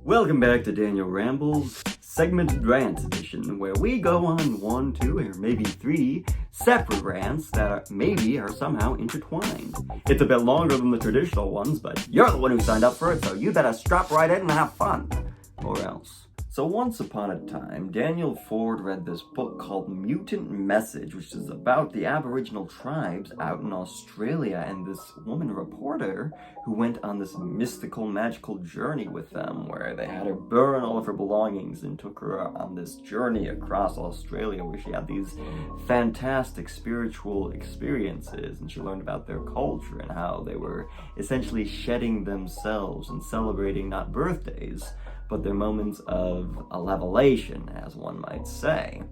Welcome back to Daniel Ramble's Segmented Rants Edition, where we go on 1, 2, or maybe 3 separate rants that are somehow intertwined. It's a bit longer than the traditional ones, but you're the one who signed up for it, so you better strap right in and have fun. Or else. So once upon a time, Daniel Ford read this book called Mutant Message, which is about the Aboriginal tribes out in Australia, and this woman reporter who went on this mystical, magical journey with them, where they had her burn all of her belongings and took her on this journey across Australia, where she had these fantastic spiritual experiences, and she learned about their culture and how they were essentially shedding themselves and celebrating not birthdays, but their moments of elevation, as one might say.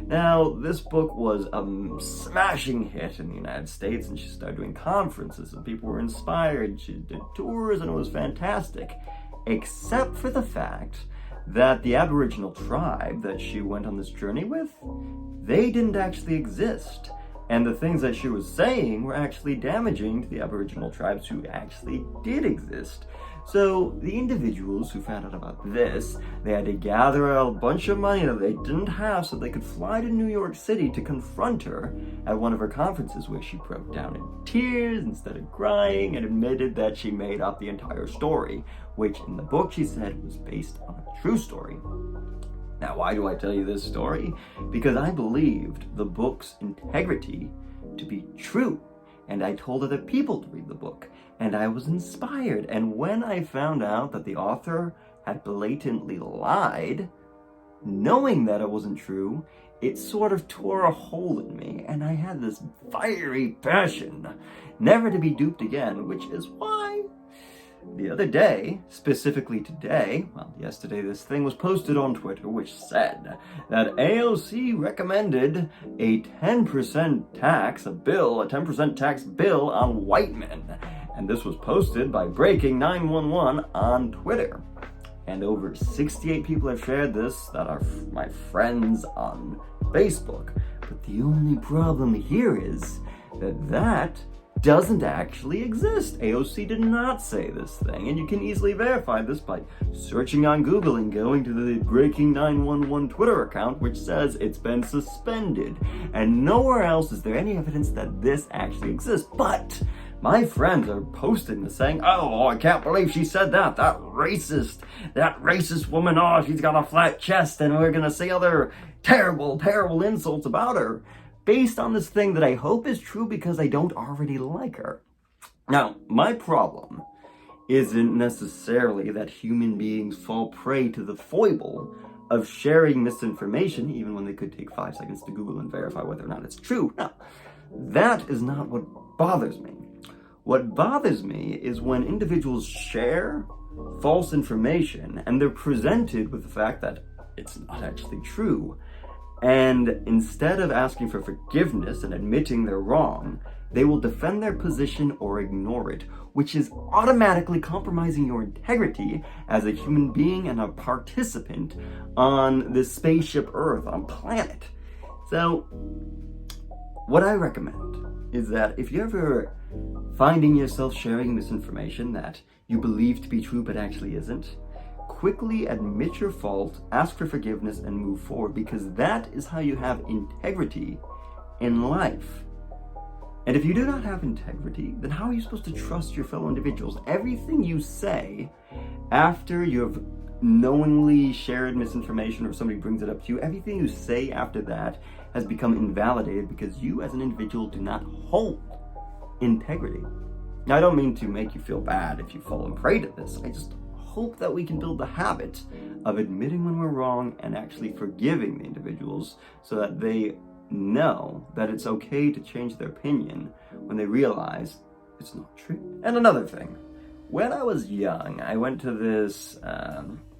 Now, this book was a smashing hit in the United States, and she started doing conferences, and people were inspired. She did tours, and it was fantastic, except for the fact that the Aboriginal tribe that she went on this journey with, they didn't actually exist. And the things that she was saying were actually damaging to the Aboriginal tribes who actually did exist. So the individuals who found out about this, they had to gather a bunch of money that they didn't have so they could fly to New York City to confront her at one of her conferences, where she broke down in tears and started crying and admitted that she made up the entire story, which in the book she said was based on a true story. Now, why do I tell you this story? Because I believed the book's integrity to be true, and I told other people to read the book, and I was inspired. And when I found out that the author had blatantly lied, knowing that it wasn't true, it sort of tore a hole in me, and I had this fiery passion never to be duped again, which is why the other day, specifically today, yesterday, this thing was posted on Twitter, which said that AOC recommended a 10% tax bill on white men. And this was posted by Breaking 911 on Twitter. And over 68 people have shared this that are my friends on Facebook. But the only problem here is that doesn't actually exist. AOC did not say this thing, and you can easily verify this by searching on Google and going to the Breaking 911 Twitter account, which says it's been suspended. And nowhere else is there any evidence that this actually exists. But my friends are posting this saying, oh, I can't believe she said that. That racist woman, oh, she's got a flat chest, and we're gonna say other terrible, terrible insults about her, based on this thing that I hope is true because I don't already like her. Now, my problem isn't necessarily that human beings fall prey to the foible of sharing misinformation, even when they could take 5 seconds to Google and verify whether or not it's true. No, that is not what bothers me. What bothers me is when individuals share false information and they're presented with the fact that it's not actually true. And instead of asking for forgiveness and admitting they're wrong, they will defend their position or ignore it, which is automatically compromising your integrity as a human being and a participant on this spaceship Earth, on planet. So, what I recommend is that if you're ever finding yourself sharing misinformation that you believe to be true but actually isn't, quickly admit your fault, ask for forgiveness, and move forward, because that is how you have integrity in life. And if you do not have integrity, then how are you supposed to trust your fellow individuals? Everything you say after you have knowingly shared misinformation or somebody brings it up to you, everything you say after that has become invalidated because you as an individual do not hold integrity. Now, I don't mean to make you feel bad if you fall prey to this. I just hope that we can build the habit of admitting when we're wrong and actually forgiving the individuals so that they know that it's okay to change their opinion when they realize it's not true. And another thing, when I was young, I went to this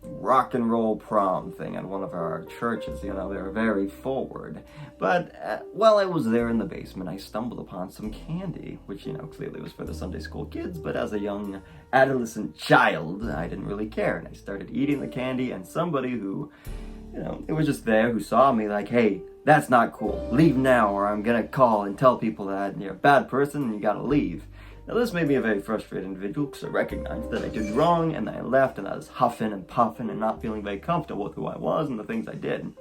rock and roll prom thing at one of our churches. You know, they were very forward. But while I was there in the basement, I stumbled upon some candy, which, you know, clearly was for the Sunday school kids, but as a young adolescent child, I didn't really care. And I started eating the candy, and somebody who, you know, it was just there, who saw me like, hey, that's not cool. Leave now, or I'm gonna call and tell people that you're a bad person and you gotta leave. Now this made me a very frustrated individual because I recognized that I did wrong and I left and I was huffing and puffing and not feeling very comfortable with who I was and the things I did.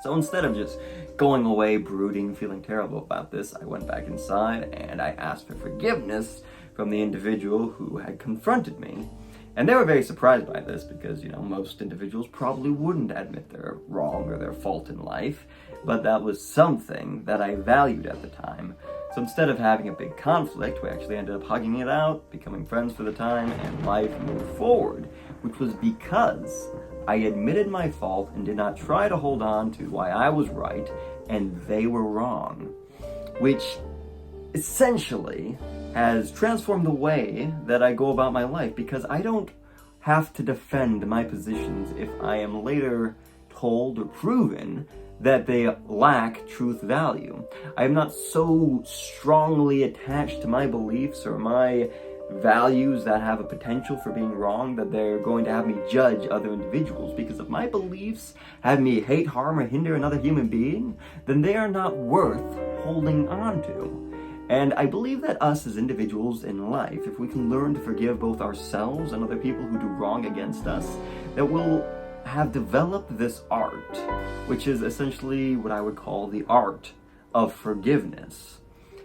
So instead of just going away, brooding, feeling terrible about this, I went back inside and I asked for forgiveness from the individual who had confronted me. And they were very surprised by this because, most individuals probably wouldn't admit their wrong or their fault in life, but that was something that I valued at the time. So instead of having a big conflict, we actually ended up hugging it out, becoming friends for the time, and life moved forward, which was because I admitted my fault and did not try to hold on to why I was right and they were wrong, which essentially has transformed the way that I go about my life, because I don't have to defend my positions if I am later told or proven that they lack truth value. I am not so strongly attached to my beliefs or my values that have a potential for being wrong that they're going to have me judge other individuals, because if my beliefs have me hate, harm, or hinder another human being, then they are not worth holding on to. And I believe that us as individuals in life, if we can learn to forgive both ourselves and other people who do wrong against us, that we'll have developed this art, which is essentially what I would call the art of forgiveness.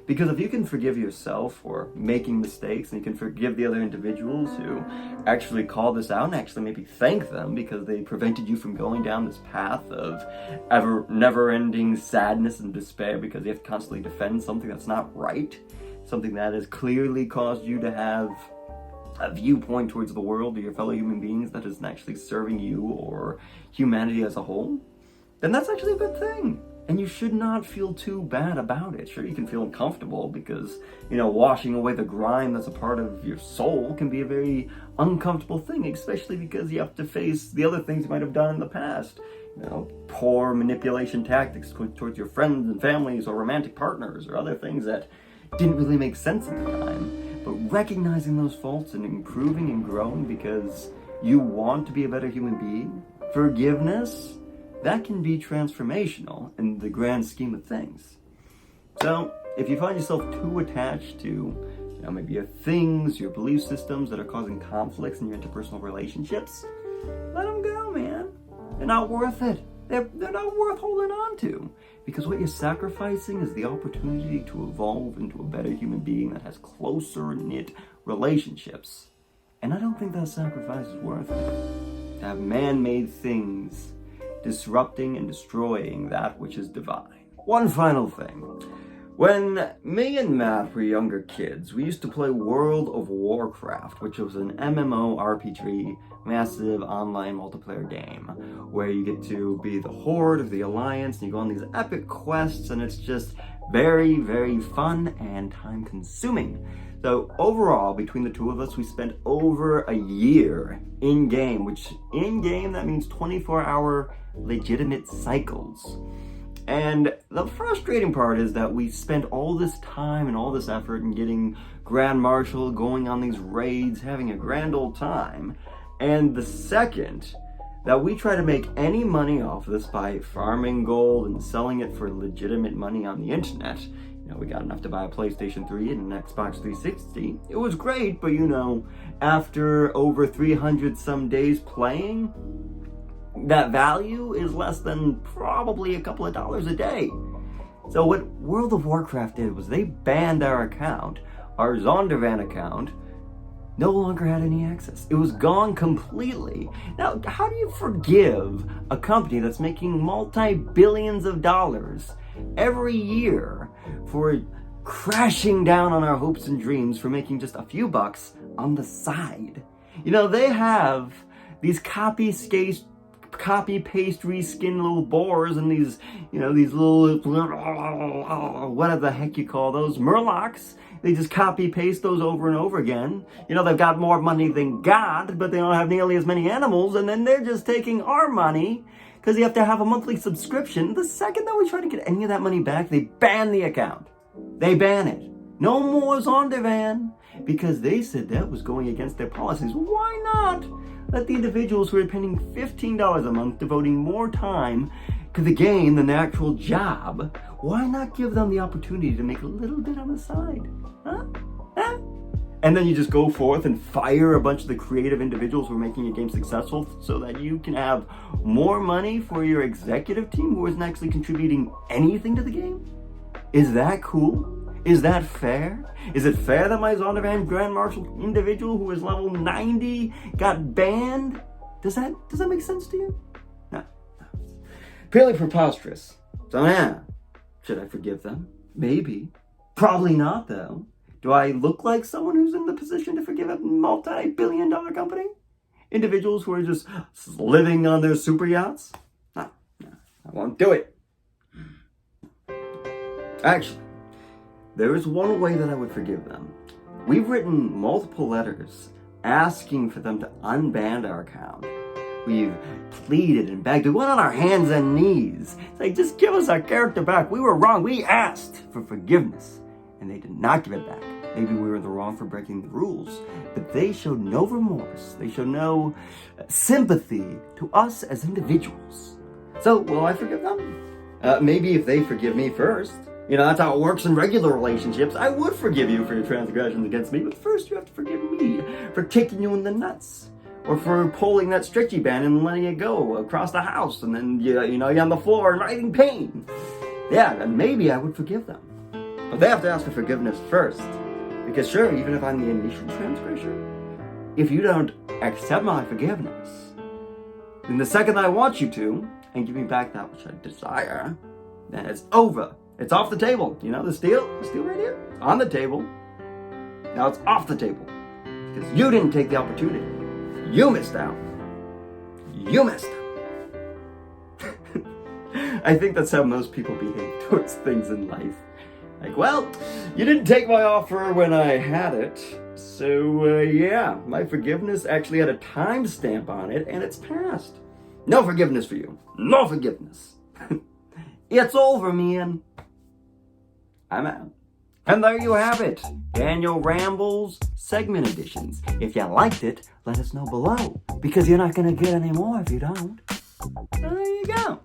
Because if you can forgive yourself for making mistakes, and you can forgive the other individuals who actually call this out and actually maybe thank them because they prevented you from going down this path of never-ending sadness and despair because you have to constantly defend something that's not right, something that has clearly caused you to have a viewpoint towards the world or your fellow human beings that isn't actually serving you or humanity as a whole, then that's actually a good thing. And you should not feel too bad about it. Sure, you can feel uncomfortable because, washing away the grime that's a part of your soul can be a very uncomfortable thing, especially because you have to face the other things you might have done in the past. Poor manipulation tactics towards your friends and families or romantic partners or other things that didn't really make sense at the time. But recognizing those faults and improving and growing because you want to be a better human being, forgiveness, that can be transformational in the grand scheme of things. So, if you find yourself too attached to, maybe your things, your belief systems that are causing conflicts in your interpersonal relationships, let them go, man. They're not worth it. They're not worth holding on to. Because what you're sacrificing is the opportunity to evolve into a better human being that has closer knit relationships. And I don't think that sacrifice is worth it. To have man-made things disrupting and destroying that which is divine. One final thing. When me and Matt were younger kids, we used to play World of Warcraft, which was an MMORPG, massive online multiplayer game, where you get to be the Horde of the Alliance, and you go on these epic quests, and it's just very, very fun and time-consuming. So overall, between the two of us, we spent over a year in-game, which in-game, that means 24-hour legitimate cycles. And the frustrating part is that we spent all this time and all this effort in getting Grand Marshal, going on these raids, having a grand old time. And the second that we try to make any money off this by farming gold and selling it for legitimate money on the internet, we got enough to buy a PlayStation 3 and an Xbox 360. It was great, but after over 300 some days playing, that value is less than probably a couple of dollars a day. So what World of Warcraft did was they banned our account. Our Zondervan account no longer had any access. It was gone completely. Now, how do you forgive a company that's making multi-billions of dollars every year for crashing down on our hopes and dreams for making just a few bucks on the side? They have these copy-paste reskin little boars and these little, whatever the heck you call those, murlocs. They just copy-paste those over and over again. They've got more money than God, but they don't have nearly as many animals, and then they're just taking our money because you have to have a monthly subscription. The second that we try to get any of that money back, they ban the account. They ban it. No more Zondervan, because they said that was going against their policies. Why not let the individuals who are paying $15 a month devoting more time to the game than the actual job, why not give them the opportunity to make a little bit on the side? Huh? And then you just go forth and fire a bunch of the creative individuals who are making your game successful so that you can have more money for your executive team who isn't actually contributing anything to the game? Is that cool? Is that fair? Is it fair that my Zondervan Grand Marshal individual who is level 90 got banned? Does that make sense to you? No. Purely preposterous. So yeah, should I forgive them? Maybe. Probably not, though. Do I look like someone who's in the position to forgive a multi-billion-dollar company? Individuals who are just living on their super yachts? No, I won't do it. Actually, there is one way that I would forgive them. We've written multiple letters asking for them to unban our account. We've pleaded and begged. We went on our hands and knees. It's like, just give us our character back. We were wrong. We asked for forgiveness, and they did not give it back. Maybe we were in the wrong for breaking the rules, but they showed no remorse. They showed no sympathy to us as individuals. So, will I forgive them? Maybe if they forgive me first. You know, that's how it works in regular relationships. I would forgive you for your transgressions against me, but first you have to forgive me for kicking you in the nuts. Or for pulling that stretchy band and letting it go across the house, and then, you're on the floor and writhing pain. Yeah, then maybe I would forgive them. But they have to ask for forgiveness first. Because sure, even if I'm the initial transgressor, if you don't accept my forgiveness, then the second I want you to, and give me back that which I desire, then it's over. It's off the table. You know, the steel right here, on the table. Now it's off the table. Because you didn't take the opportunity. You missed out. You messed up. I think that's how most people behave towards things in life. Like, well, you didn't take my offer when I had it, so yeah, my forgiveness actually had a timestamp on it, and it's passed. No forgiveness for you. No forgiveness. It's over, man. I'm out. And there you have it, Daniel Rambles Segment Editions. If you liked it, let us know below, because you're not going to get any more if you don't. There you go.